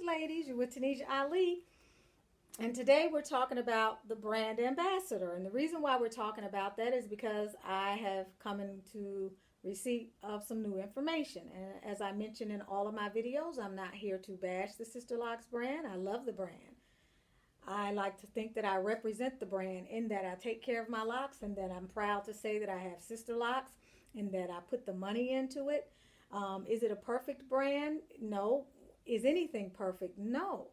ladies. You're with Tanisha Ali. And today we're talking about the brand ambassador. And the reason why we're talking about that is because I have come into receipt of some new information. And as I mentioned in all of my videos, I'm not here to bash the Sisterlocks brand. I love the brand. I like to think that I represent the brand in that I take care of my locks and that I'm proud to say that I have Sisterlocks and that I put the money into it. Is it a perfect brand? No. Is anything perfect? No.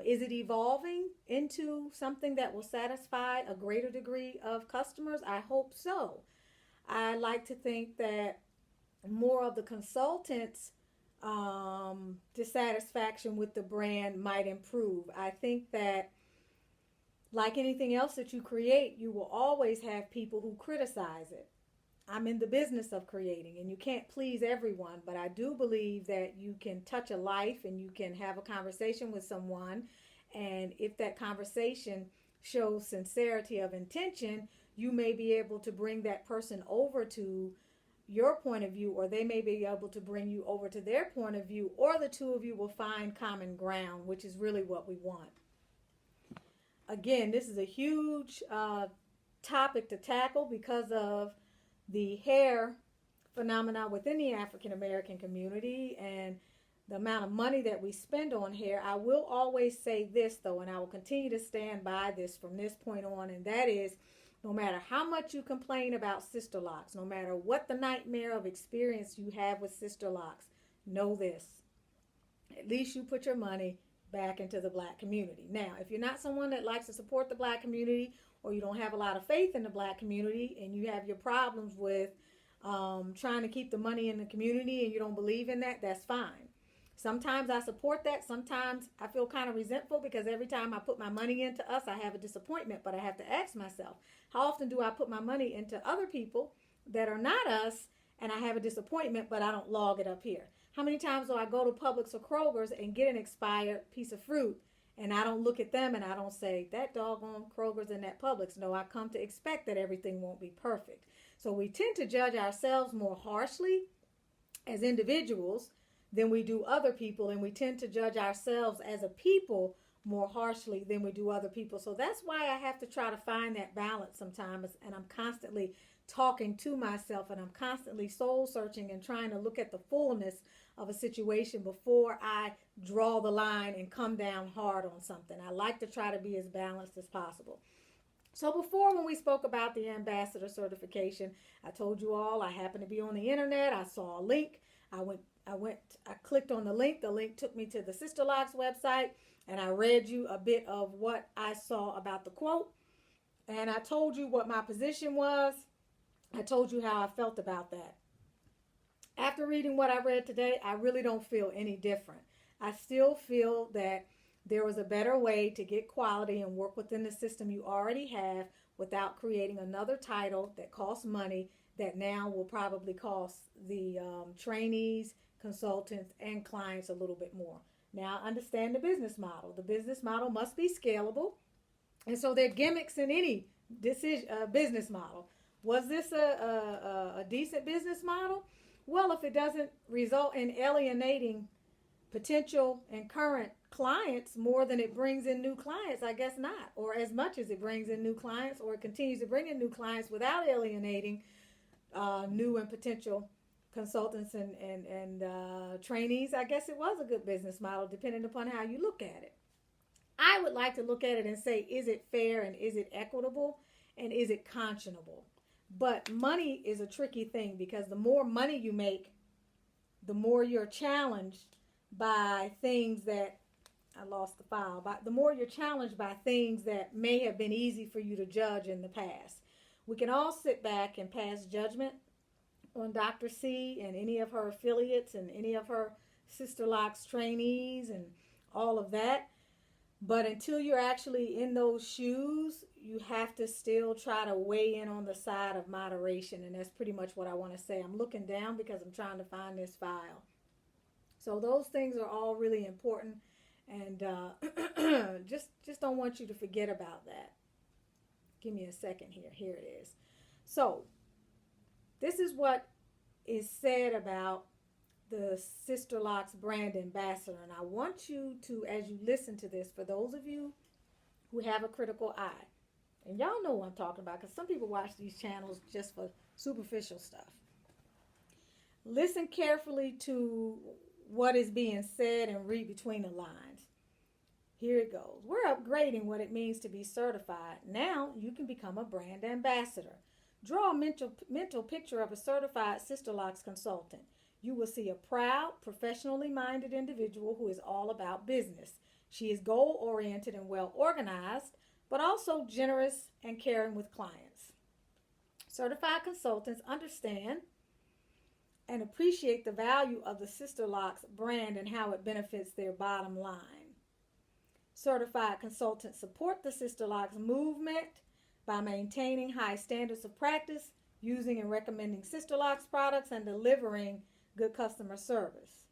Is it evolving into something that will satisfy a greater degree of customers? I hope so. I like to think that more of the consultants' dissatisfaction with the brand might improve. I think that like anything else that you create, you will always have people who criticize it. I'm in the business of creating, and you can't please everyone, but I do believe that you can touch a life and you can have a conversation with someone, and if that conversation shows sincerity of intention, you may be able to bring that person over to your point of view, or they may be able to bring you over to their point of view, or the two of you will find common ground, which is really what we want. Again, this is a huge topic to tackle because of the hair phenomena within the African American community and the amount of money that we spend on hair. I will always say this though, and I will continue to stand by this from this point on, and that is no matter how much you complain about Sisterlocks, no matter what the nightmare of experience you have with Sisterlocks, know this. At least you put your money back into the black community. Now, if you're not someone that likes to support the black community, or you don't have a lot of faith in the black community and you have your problems with trying to keep the money in the community and you don't believe in that, that's fine. Sometimes I support that. Sometimes I feel kind of resentful because every time I put my money into us, I have a disappointment. But I have to ask myself, how often do I put my money into other people that are not us and I have a disappointment, but I don't log it up here? How many times do I go to Publix or Kroger's and get an expired piece of fruit and I don't look at them and I don't say, that doggone Kroger's and that Publix? No, I come to expect that everything won't be perfect. So we tend to judge ourselves more harshly as individuals than we do other people, and we tend to judge ourselves as a people more harshly than we do other people. So that's why I have to try to find that balance sometimes, and I'm constantly talking to myself and I'm constantly soul searching and trying to look at the fullness of a situation before I draw the line and come down hard on something. I like to try to be as balanced as possible. So before, when we spoke about the ambassador certification, I told you all I happened to be on the internet. I saw a link. I clicked on the link. The link took me to the Sisterlocks website, and I read you a bit of what I saw about the quote. And I told you what my position was. I told you how I felt about that. After reading what I read today, I really don't feel any different. I still feel that there was a better way to get quality and work within the system you already have without creating another title that costs money that now will probably cost the trainees, consultants, and clients a little bit more. Now, understand the business model. The business model must be scalable. And so there are gimmicks in any business model. Was this a decent business model? Well, if it doesn't result in alienating potential and current clients more than it brings in new clients, I guess not. Or as much as it brings in new clients, or it continues to bring in new clients without alienating new and potential consultants and trainees, I guess it was a good business model depending upon how you look at it. I would like to look at it and say, is it fair and is it equitable and is it conscionable? But money is a tricky thing because the more money you make, the more you're challenged by things that, I lost the file, but the more you're challenged by things that may have been easy for you to judge in the past. We can all sit back and pass judgment on Dr. C and any of her affiliates and any of her Sisterlocks trainees and all of that. But until you're actually in those shoes, you have to still try to weigh in on the side of moderation. And that's pretty much what I want to say. I'm looking down because I'm trying to find this file. So those things are all really important. And just don't want you to forget about that. Give me a second here. Here it is. So this is what is said about the Sisterlocks brand ambassador. And I want you to, as you listen to this, for those of you who have a critical eye, and y'all know what I'm talking about because some people watch these channels just for superficial stuff. Listen carefully to what is being said and read between the lines. Here it goes. We're upgrading what it means to be certified. Now you can become a brand ambassador. Draw a mental picture of a certified Sisterlocks consultant. You will see a proud, professionally minded individual who is all about business. She is goal-oriented and well-organized, but also generous and caring with clients. Certified consultants understand and appreciate the value of the Sisterlocks brand and how it benefits their bottom line. Certified consultants support the Sisterlocks movement by maintaining high standards of practice, using and recommending Sisterlocks products, and delivering good customer service.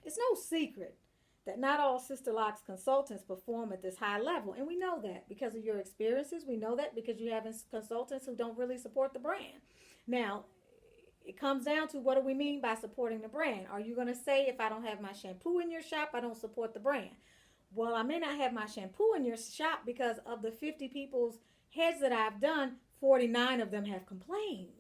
It's no secret that not all Sisterlocks consultants perform at this high level, and we know that because of your experiences. We know that because you have consultants who don't really support the brand. Now, it comes down to, what do we mean by supporting the brand? Are you going to say, if I don't have my shampoo in your shop, I don't support the brand? Well, I may not have my shampoo in your shop because of the 50 people's heads that I've done, 49 of them have complained.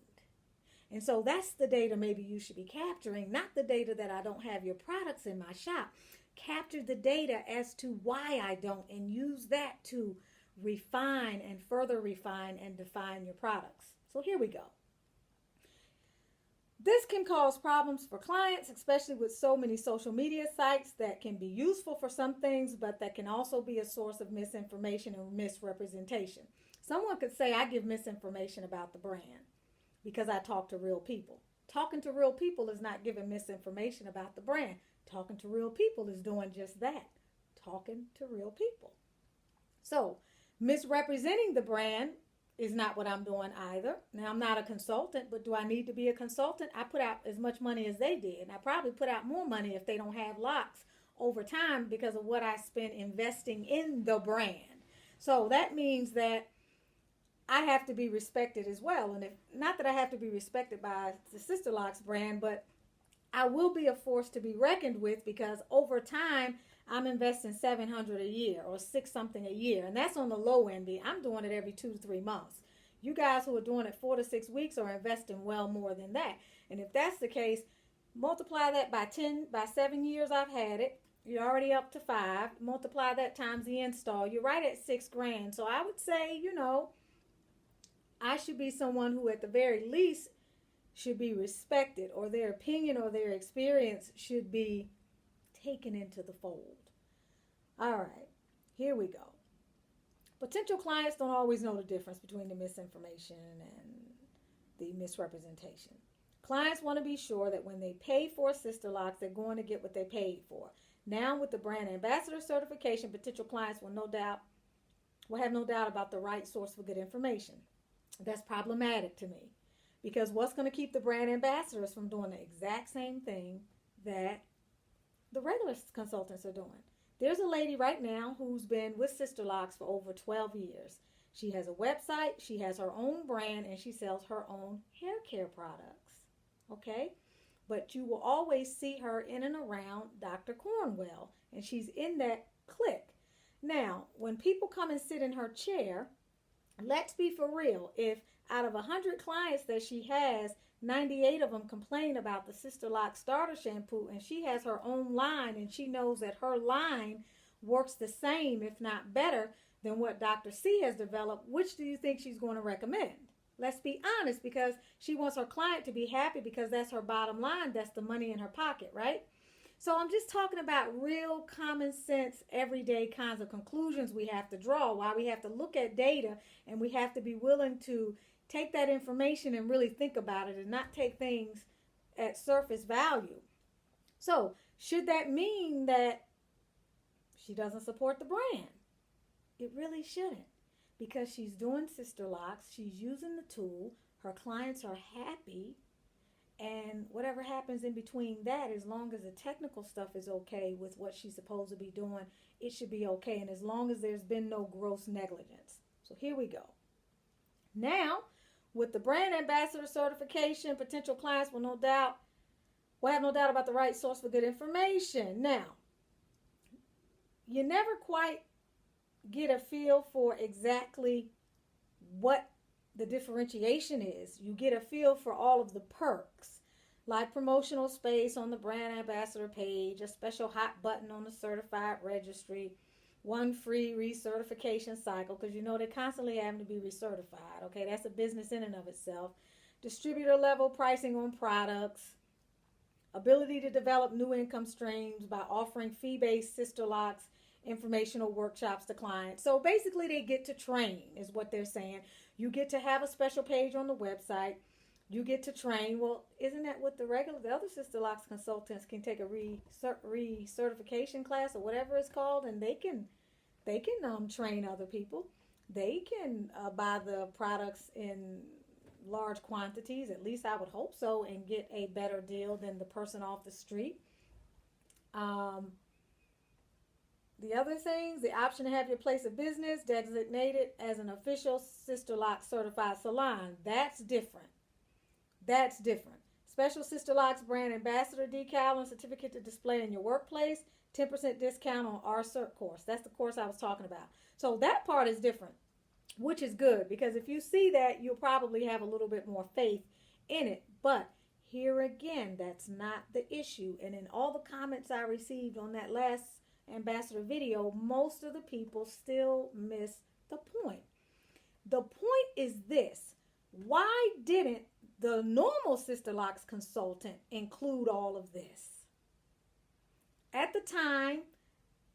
And so that's the data maybe you should be capturing, not the data that I don't have your products in my shop. Capture the data as to why I don't, and use that to refine and further refine and define your products. So here we go. This can cause problems for clients, especially with so many social media sites that can be useful for some things, but that can also be a source of misinformation and misrepresentation. Someone could say, I give misinformation about the brand because I talk to real people. Talking to real people is not giving misinformation about the brand. Talking to real people is doing just that, talking to real people. So, misrepresenting the brand is not what I'm doing either. Now, I'm not a consultant, but do I need to be a consultant? I put out as much money as they did, and I probably put out more money if they don't have Locs over time because of what I spent investing in the brand. So that means that I have to be respected as well. And if not that I have to be respected by the Sisterlocks brand, but I will be a force to be reckoned with, because over time I'm investing $700 a year or $6 something a year, and that's on the low end. I'm doing it every 2 to 3 months. You guys who are doing it 4 to 6 weeks are investing well more than that. And if that's the case, multiply that by 7 years I've had it. You're already up to 5. Multiply that times the install. You're right at $6,000. So I would say, I should be someone who at the very least should be respected, or their opinion or their experience should be taken into the fold. All right, here we go. Potential clients don't always know the difference between the misinformation and the misrepresentation. Clients want to be sure that when they pay for Sisterlocks, they're going to get what they paid for. Now, with the brand ambassador certification, potential clients will have no doubt about the right source for good information. That's problematic to me, because what's going to keep the brand ambassadors from doing the exact same thing that the regular consultants are doing? There's a lady right now who's been with Sisterlocks for over 12 years. She has a website, she has her own brand, and she sells her own hair care products. Okay? But you will always see her in and around Dr. Cornwell, and she's in that clique. Now, when people come and sit in her chair, let's be for real. If out of 100 clients that she has, 98 of them complain about the Sisterlocks starter shampoo, and she has her own line, and she knows that her line works the same, if not better, than what Dr. C has developed, which do you think she's going to recommend? Let's be honest, because she wants her client to be happy, because that's her bottom line. That's the money in her pocket, right? So I'm just talking about real common sense, everyday kinds of conclusions we have to draw, why we have to look at data, and we have to be willing to take that information and really think about it and not take things at surface value. So should that mean that she doesn't support the brand? It really shouldn't, because she's doing Sisterlocks, she's using the tool, her clients are happy, and whatever happens in between that, as long as the technical stuff is okay with what she's supposed to be doing, it should be okay, and as long as there's been no gross negligence. So here we go. Now, with the brand ambassador certification, potential clients will no doubt Well, I have no doubt about the right source for good information. Now, you never quite get a feel for exactly what the differentiation is. You get a feel for all of the perks, like promotional space on the brand ambassador page, a special hot button on the certified registry, one free recertification cycle, because you know they're constantly having to be recertified. Okay, that's a business in and of itself. Distributor level pricing on products, ability to develop new income streams by offering fee-based Sisterlocks informational workshops to clients. So basically they get to train is what they're saying. You get to have a special page on the website. You get to train. Well, isn't that what the other Sisterlocks consultants can take a recertification class or whatever it's called, and they can train other people. They can buy the products in large quantities, at least I would hope so, and get a better deal than the person off the street. The other things, the option to have your place of business designated as an official Sisterlocks certified salon. That's different. That's different. Special Sisterlocks brand ambassador decal and certificate to display in your workplace. 10% discount on our cert course. That's the course I was talking about. So that part is different, which is good, because if you see that, you'll probably have a little bit more faith in it. But here again, that's not the issue. And in all the comments I received on that last ambassador video, most of the people still miss the point. The point is this: why didn't the normal Sisterlocks consultant include all of this? At the time,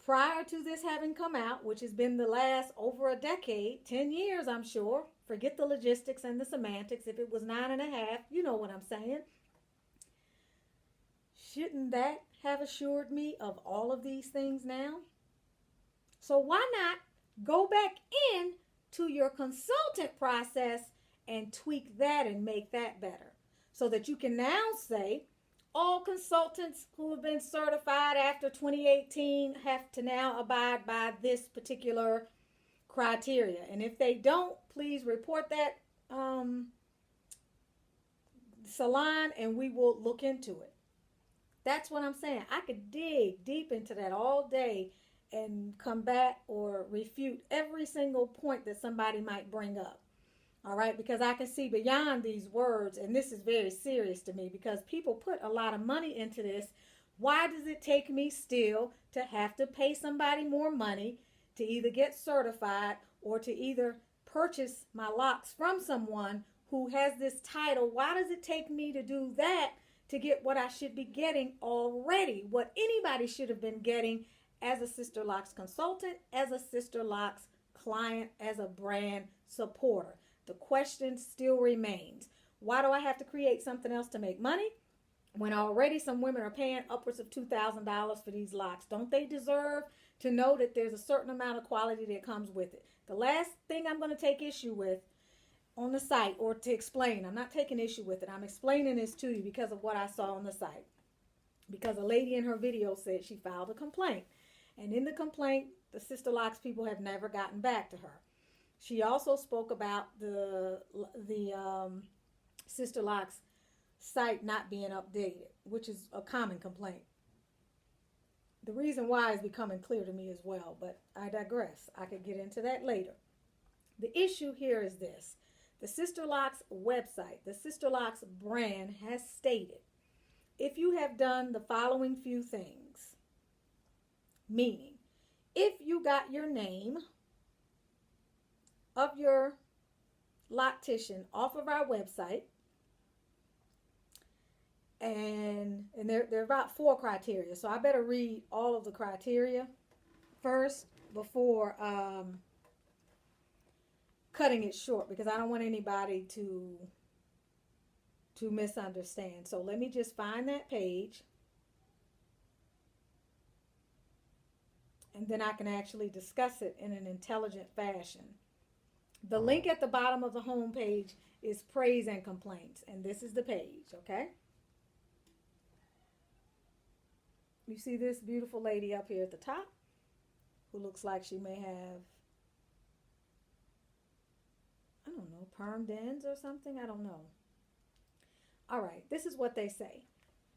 prior to this having come out, which has been the last over a decade, 10 years, I'm sure. Forget the logistics and the semantics. If it was 9.5, you know what I'm saying. Shouldn't that have assured me of all of these things now? So why not go back in to your consultant process and tweak that and make that better, so that you can now say all consultants who have been certified after 2018 have to now abide by this particular criteria. And if they don't, please report that salon and we will look into it. That's what I'm saying. I could dig deep into that all day and combat or refute every single point that somebody might bring up. All right, because I can see beyond these words, and this is very serious to me because people put a lot of money into this. Why does it take me still to have to pay somebody more money to either get certified or to either purchase my locks from someone who has this title? Why does it take me to do that to get what I should be getting already? What anybody should have been getting as a Sisterlocks consultant, as a Sisterlocks client, as a brand supporter. The question still remains, why do I have to create something else to make money when already some women are paying upwards of $2,000 for these locks? Don't they deserve to know that there's a certain amount of quality that comes with it? The last thing I'm going to take issue with on the site, or to explain, I'm not taking issue with it, I'm explaining this to you because of what I saw on the site. Because a lady in her video said she filed a complaint. And in the complaint, the Sisterlocks people have never gotten back to her. She also spoke about the Sisterlocks site not being updated, which is a common complaint. The reason why is becoming clear to me as well, but I digress. I could get into that later. The issue here is this. The Sisterlocks website, the Sisterlocks brand has stated, if you have done the following few things, meaning if you got your name of your loctician off of our website, and there are about 4 criteria, so I better read all of the criteria first before cutting it short, because I don't want anybody to misunderstand. So let me just find that page, and then I can actually discuss it in an intelligent fashion. The link at the bottom of the home page is praise and complaints, and this is the page, okay? You see this beautiful lady up here at the top who looks like she may have, I don't know, permed ends or something? I don't know. All right, this is what they say.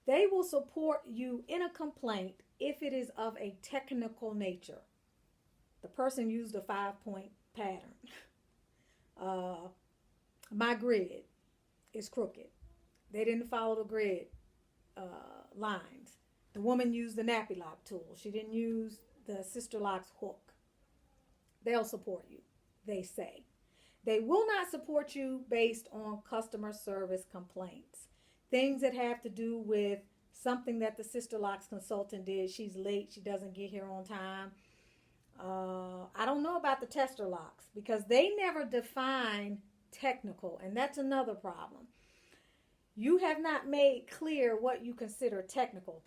They will support you in a complaint if it is of a technical nature. The person used a 5-point pattern. My grid is crooked. They didn't follow the grid lines. The woman used the nappy lock tool. She didn't use the Sisterlocks hook. They'll support you, they say. They will not support you based on customer service complaints. Things that have to do with something that the Sisterlocks consultant did. She's late. She doesn't get here on time. I don't know about the tester locks because they never define technical, and that's another problem. You have not made clear what you consider technical.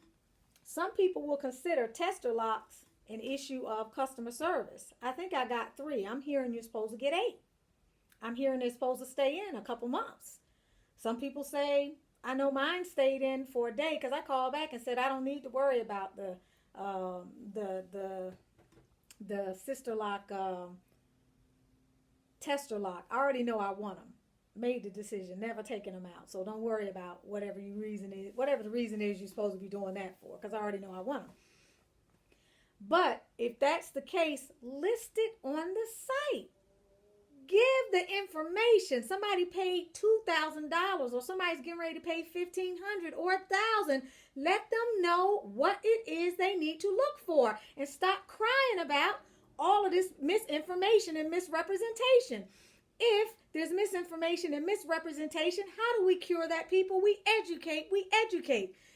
Some people will consider tester locks an issue of customer service. I think I got 3. I'm hearing you're supposed to get 8. I'm hearing they're supposed to stay in a couple months. Some people say, I know mine stayed in for a day because I called back and said I don't need to worry about the Sisterlock tester lock. I already know I want them. Made the decision, never taking them out. So don't worry about whatever the reason is you're supposed to be doing that for, because I already know I want them. But if that's the case, list it on the site. Give the information. Somebody paid $2,000 or somebody's getting ready to pay $1,500 or $1,000. Let them know what it is they need to look for and stop crying about all of this misinformation and misrepresentation. If there's misinformation and misrepresentation, how do we cure that, people? We educate.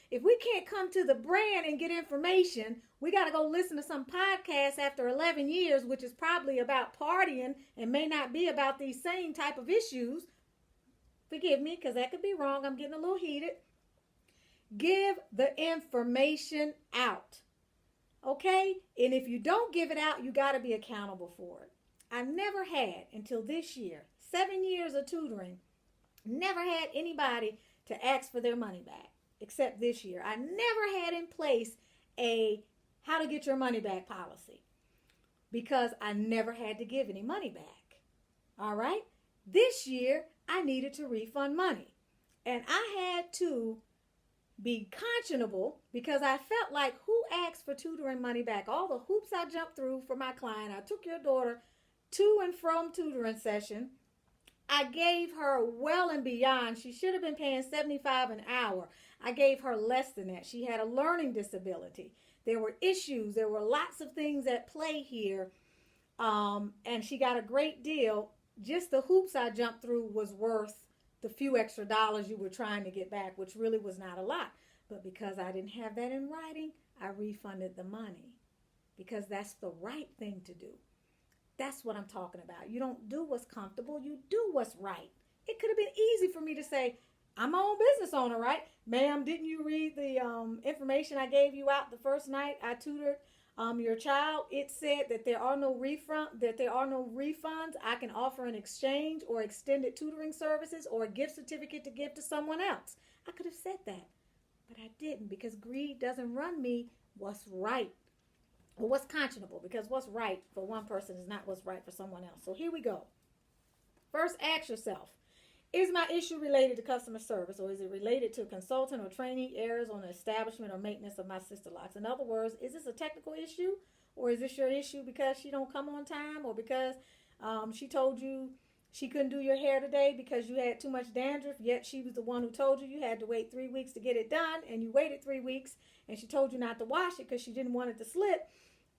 If we can't come to the brand and get information, we got to go listen to some podcast after 11 years, which is probably about partying and may not be about these same type of issues. Forgive me, because that could be wrong. I'm getting a little heated. Give the information out. Okay? And if you don't give it out, you got to be accountable for it. I never had, until this year, 7 years of tutoring, never had anybody to ask for their money back, except this year. I never had in place a how to get your money back policy because I never had to give any money back. All right? This year, I needed to refund money. And I had to be conscionable because I felt like, who asked for tutoring money back? All the hoops I jumped through for my client. I took your daughter to and from tutoring session. I gave her well and beyond. She should have been paying $75 an hour. I gave her less than that. She had a learning disability. There were issues. There were lots of things at play here. And she got a great deal. Just the hoops I jumped through was worth the few extra dollars you were trying to get back, which really was not a lot. But because I didn't have that in writing, I refunded the money because that's the right thing to do. That's what I'm talking about. You don't do what's comfortable. You do what's right. It could have been easy for me to say, I'm my own business owner, right? Ma'am, didn't you read the information I gave you out the first night I tutored your child? It said that there are no refunds. I can offer an exchange or extended tutoring services or a gift certificate to give to someone else. I could have said that, but I didn't because greed doesn't run me what's right. Or what's conscionable, because what's right for one person is not what's right for someone else. So here we go. First, ask yourself, is my issue related to customer service, or is it related to consultant or training errors on the establishment or maintenance of my Sisterlocks? In other words, is this a technical issue, or is this your issue because she don't come on time, or because she told you she couldn't do your hair today because you had too much dandruff, yet she was the one who told you had to wait 3 weeks to get it done, and you waited 3 weeks, and she told you not to wash it because she didn't want it to slip.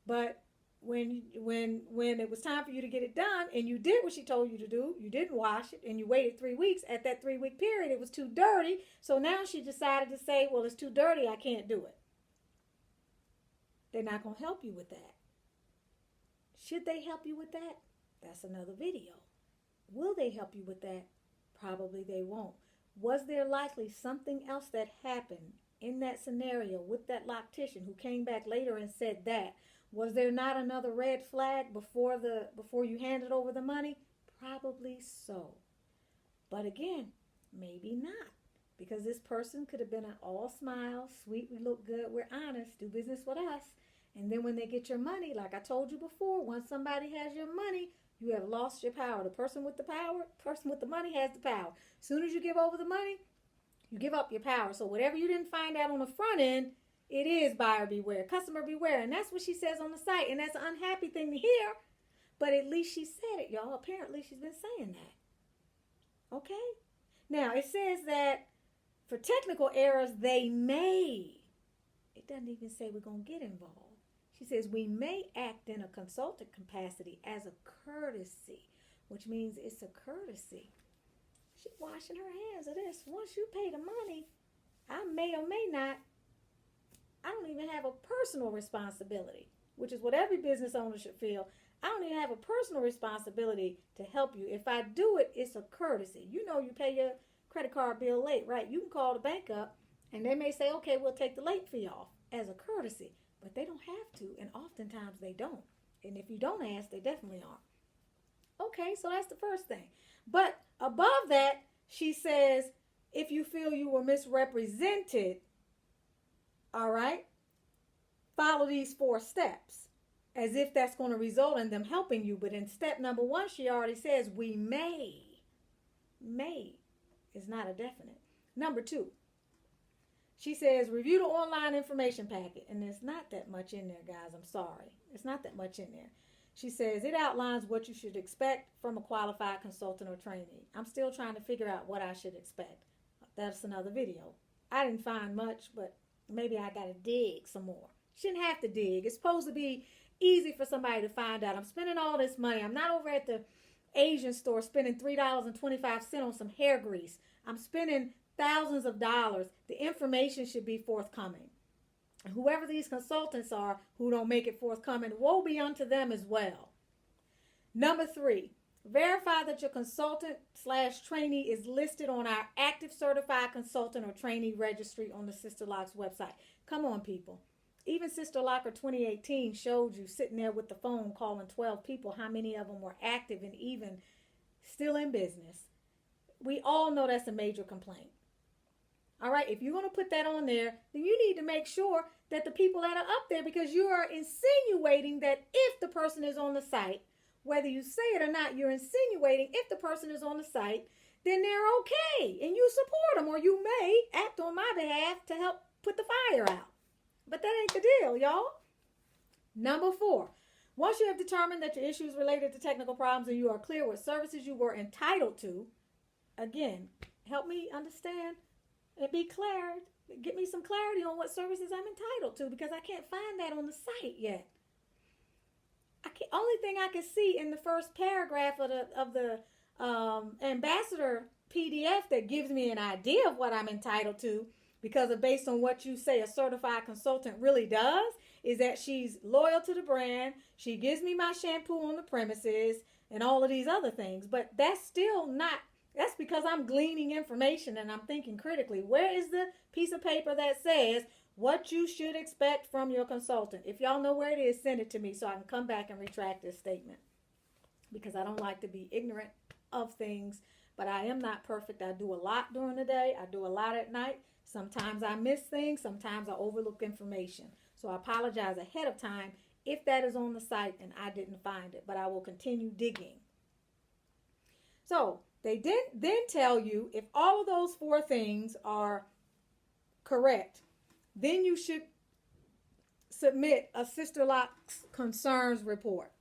But when it was time for you to get it done and you did what she told you to do, you didn't wash it and you waited 3 weeks. At that 3 week period, it was too dirty. So now she decided to say, well, it's too dirty. I can't do it. They're not going to help you with that. Should they help you with that? That's another video. Will they help you with that? Probably they won't. Was there likely something else that happened in that scenario with that loctician who came back later and said that? Was there not another red flag before you handed over the money? Probably so. But again, maybe not. Because this person could have been an all smiles, sweet, we look good, we're honest, do business with us. And then when they get your money, like I told you before, once somebody has your money, you have lost your power. The person with the power, person with the money has the power. As soon as you give over the money, You give up your power. So whatever you didn't find out on the front end, it is buyer beware, customer beware. And that's what she says on the site. And that's an unhappy thing to hear. But at least she said it, y'all. Apparently she's been saying that. Okay? Now, it says that for technical errors, they may. It doesn't even say we're going to get involved. She says we may act in a consultant capacity as a courtesy, which means it's a courtesy. She's washing her hands of this. Once you pay the money, I may or may not. I don't even have a personal responsibility, which is what every business owner should feel. I don't even have a personal responsibility to help you. If I do it, it's a courtesy. You know you pay your credit card bill late, right? You can call the bank up, and they may say, okay, we'll take the late fee off as a courtesy. But they don't have to, and oftentimes they don't. And if you don't ask, they definitely aren't. Okay, so that's the first thing. But above that, she says, if you feel you were misrepresented, all right, follow these 4 steps, as if that's going to result in them helping you. But in step number 1, she already says we may. May is not a definite. Number 2, she says review the online information packet. And there's not that much in there, guys. I'm sorry. It's not that much in there. She says it outlines what you should expect from a qualified consultant or trainee. I'm still trying to figure out what I should expect. That's another video. I didn't find much, but maybe I got to dig some more. Shouldn't have to dig. It's supposed to be easy for somebody to find out. I'm spending all this money. I'm not over at the Asian store spending $3.25 on some hair grease. I'm spending thousands of dollars. The information should be forthcoming. And whoever these consultants are who don't make it forthcoming, woe be unto them as well. Number 3, verify that your consultant/trainee is listed on our active certified consultant or trainee registry on the Sisterlocks website. Come on, people. Even Sisterlocker 2018 showed you sitting there with the phone calling 12 people, how many of them were active and even still in business. We all know that's a major complaint. All right, if you're going to put that on there, then you need to make sure that the people that are up there, because you are insinuating that if the person is on the site, whether you say it or not, you're insinuating if the person is on the site, then they're okay and you support them, or you may act on my behalf to help put the fire out. But that ain't the deal, y'all. Number 4, once you have determined that your issue is related to technical problems and you are clear what services you were entitled to, again, help me understand and be clear. Get me some clarity on what services I'm entitled to, because I can't find that on the site yet. Only thing I can see in the first paragraph of the Ambassador PDF that gives me an idea of what I'm entitled to, because of based on what you say a certified consultant really does, is that she's loyal to the brand. She gives me my shampoo on the premises and all of these other things. But that's still not. That's because I'm gleaning information and I'm thinking critically. Where is the piece of paper that says what you should expect from your consultant? If y'all know where it is, send it to me so I can come back and retract this statement. Because I don't like to be ignorant of things, but I am not perfect. I do a lot during the day. I do a lot at night. Sometimes I miss things. Sometimes I overlook information. So I apologize ahead of time if that is on the site and I didn't find it, but I will continue digging. So they then tell you if all of those 4 things are correct, then you should submit a Sisterlocks concerns report.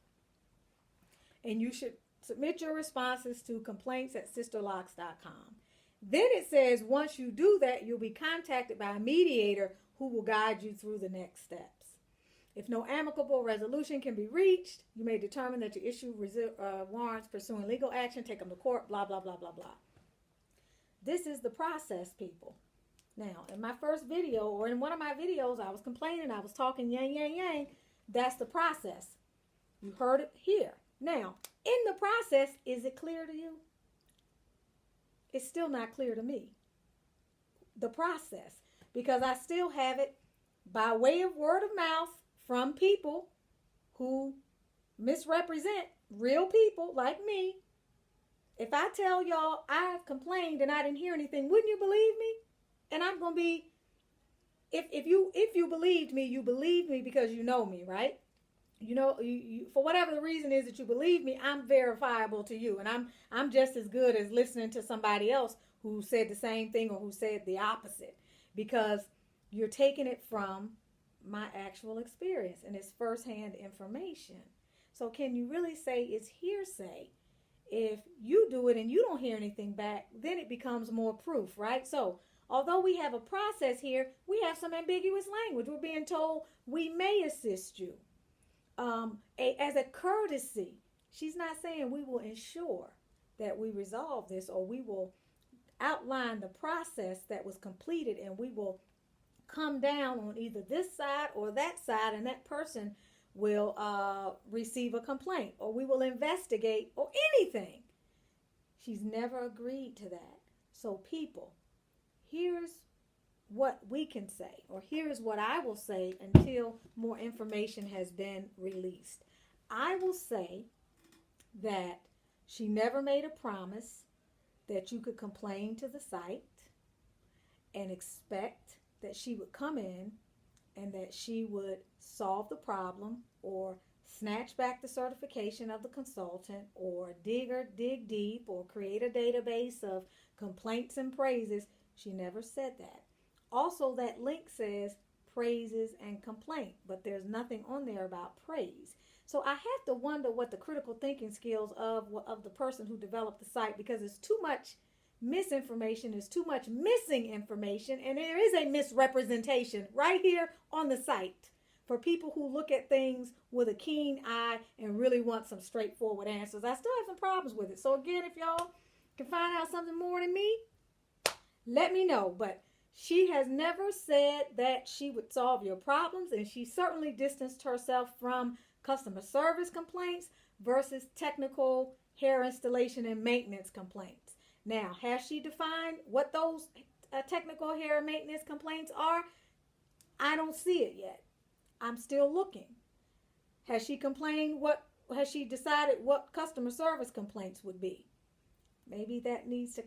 And you should submit your responses to complaints@sisterlocks.com. Then it says once you do that, you'll be contacted by a mediator who will guide you through the next steps. If no amicable resolution can be reached, you may determine that your issue warrants pursuing legal action, take them to court, blah, blah, blah, blah, blah. This is the process, people. Now, in my first video, or in one of my videos, I was complaining, I was talking yang, yang, yang. That's the process. You heard it here. Now, in the process, is it clear to you? It's still not clear to me. The process. Because I still have it by way of word of mouth from people who misrepresent real people like me. If I tell y'all I've complained and I didn't hear anything, wouldn't you believe me? And I'm going to be, if you believed me, you believed me because you know me, right? You know, you for whatever the reason is that you believe me, I'm verifiable to you. And I'm just as good as listening to somebody else who said the same thing or who said the opposite, because you're taking it from my actual experience and it's firsthand information. So can you really say it's hearsay? If you do it and you don't hear anything back, then it becomes more proof, right? So although we have a process here, we have some ambiguous language. We're being told we may assist you as a courtesy. She's not saying we will ensure that we resolve this, or we will outline the process that was completed, and we will come down on either this side or that side, and that person will receive a complaint, or we will investigate, or anything. She's never agreed to that. So people, here's what we can say, or here's what I will say until more information has been released. I will say that she never made a promise that you could complain to the site and expect that she would come in and that she would solve the problem or snatch back the certification of the consultant or dig deep or create a database of complaints and praises. She never said that. Also, that link says praises and complaint, but there's nothing on there about praise. So I have to wonder what the critical thinking skills of the person who developed the site, because it's too much misinformation, there's too much missing information, and there is a misrepresentation right here on the site for people who look at things with a keen eye and really want some straightforward answers. I still have some problems with it. So again, if y'all can find out something more than me, let me know. But she has never said that she would solve your problems, and she certainly distanced herself from customer service complaints versus technical hair installation and maintenance complaints. Now, has she defined what those technical hair maintenance complaints are? I don't see it yet. I'm still looking. Has she decided what customer service complaints would be? Maybe that needs to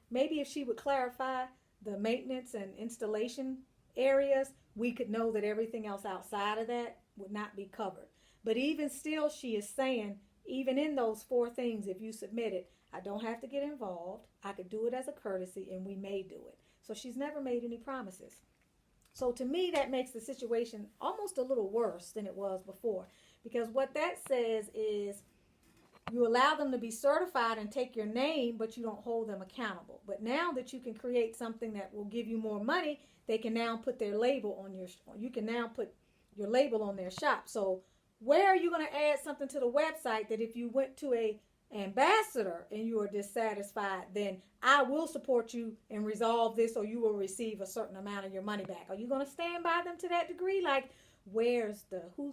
maybe if she would clarify the maintenance and installation areas, we could know that everything else outside of that would not be covered. But even still, she is saying, even in those 4 things, if you submit it, I don't have to get involved. I could do it as a courtesy, and we may do it. So she's never made any promises. So to me, that makes the situation almost a little worse than it was before. Because what that says is you allow them to be certified and take your name, but you don't hold them accountable. But now that you can create something that will give you more money, they can now put their label on you can now put your label on their shop. So where are you going to add something to the website that if you went to a ambassador and you are dissatisfied, then I will support you and resolve this, or you will receive a certain amount of your money back? Are you going to stand by them to that degree? Like, who's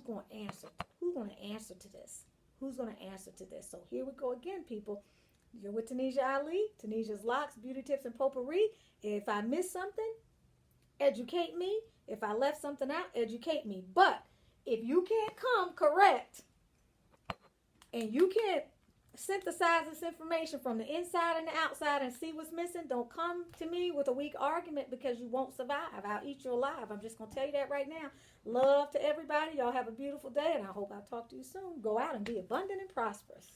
going to answer? Who's going to answer to this? Who's going to answer to this? So here we go again, people. You're with Tanisha Ali, Tanisha's Locks, Beauty Tips and Potpourri. If I missed something, educate me. If I left something out, educate me. But if you can't come correct and you can't synthesize this information from the inside and the outside and see what's missing, don't come to me with a weak argument, because you won't survive. I'll eat you alive. I'm just going to tell you that right now. Love to everybody. Y'all have a beautiful day, and I hope I'll talk to you soon. Go out and be abundant and prosperous.